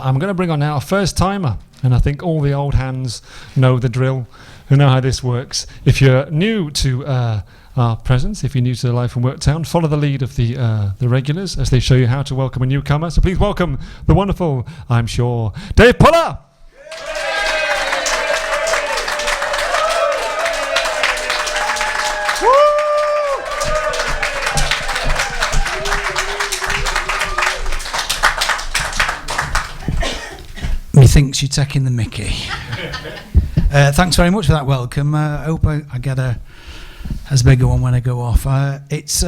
I'm going to bring on now a first timer, and I think all the old hands know the drill, who know how this works. If you're new to our presence, if you're new to the Life in Worktown, follow the lead of the regulars as they show you how to welcome a newcomer. So please welcome the wonderful, I'm sure, Dave Puller. Methinks you're taking the mickey. Thanks very much for that welcome. I hope I get as big a one when I go off. It's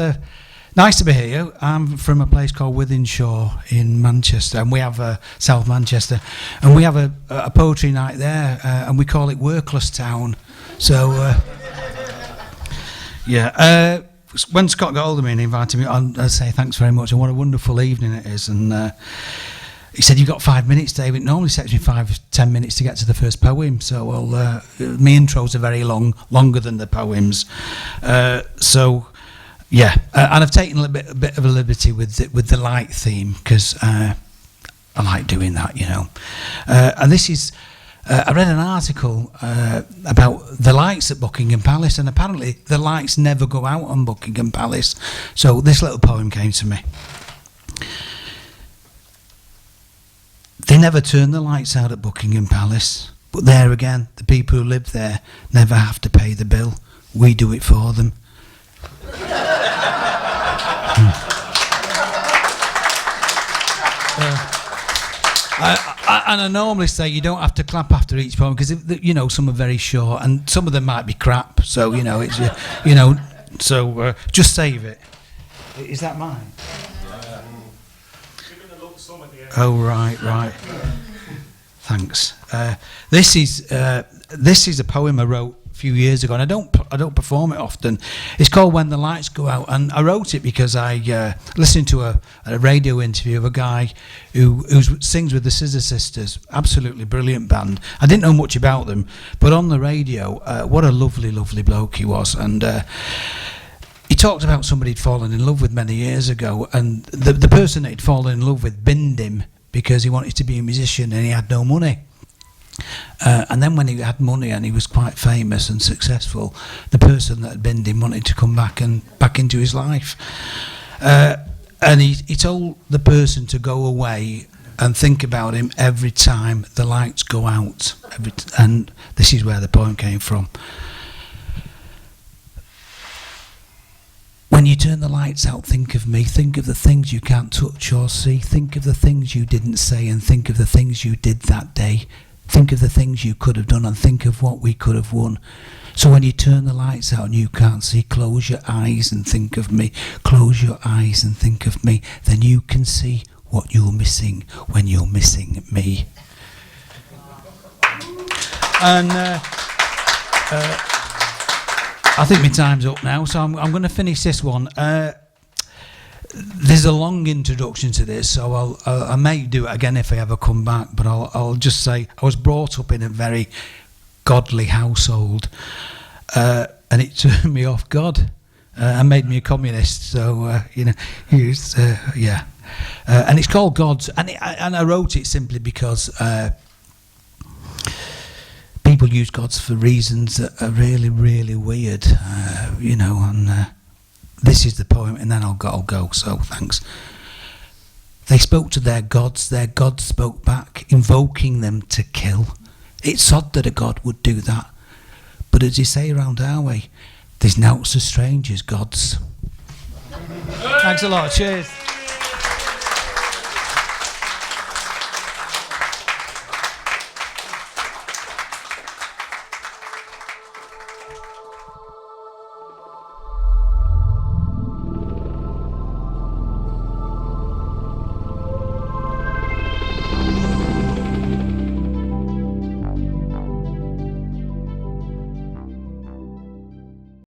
nice to be here. I'm from a place called Wythenshawe in Manchester, and we have South Manchester, and we have a poetry night there, and we call it Worktown. So, when Scott got hold of me and invited me on, I say thanks very much, and what a wonderful evening it is. And he said, "You've got 5 minutes, David." It normally takes me 5-10 minutes to get to the first poem, so my intros are very long, longer than the poems. And I've taken a bit of a liberty with the light theme, because I like doing that, you know. And this is, I read an article about the lights at Buckingham Palace, and apparently the lights never go out on Buckingham Palace. So this little poem came to me. They never turn the lights out at Buckingham Palace, but there again, the people who live there never have to pay the bill. We do it for them. I normally say you don't have to clap after each poem, because some are very short and some of them might be crap. So it's just save it. Is that mine? Oh right. Thanks. This is a poem I wrote a few years ago, and I don't perform it often. It's called "When the Lights Go Out," and I wrote it because I listened to a radio interview of a guy who sings with the Scissor Sisters. Absolutely brilliant band. I didn't know much about them, but on the radio, what a lovely bloke he was, and. He talked about somebody he'd fallen in love with many years ago, and the person that he'd fallen in love with binned him because he wanted to be a musician and he had no money. And then when he had money and he was quite famous and successful, the person that had binned him wanted to come back into his life. And he told the person to go away and think about him every time the lights go out. And this is where the poem came from. When you turn the lights out, think of me. Think of the things you can't touch or see. Think of the things you didn't say, and think of the things you did that day. Think of the things you could have done, and think of what we could have won. So when you turn the lights out and you can't see, close your eyes and think of me. Close your eyes and think of me. Then you can see what you're missing when you're missing me. And I think my time's up now, so I'm going to finish this one. There's a long introduction to this, so I may do it again if I ever come back, but I'll just say I was brought up in a very godly household, and it turned me off God and made me a communist. So and it's called Gods, and I wrote it simply because people use gods for reasons that are really, really weird, and this is the poem, and then I'll go, so thanks. They spoke to their gods spoke back, invoking them to kill. It's odd that a god would do that, but as you say around our way, there's nought so strange as gods. Thanks a lot, cheers.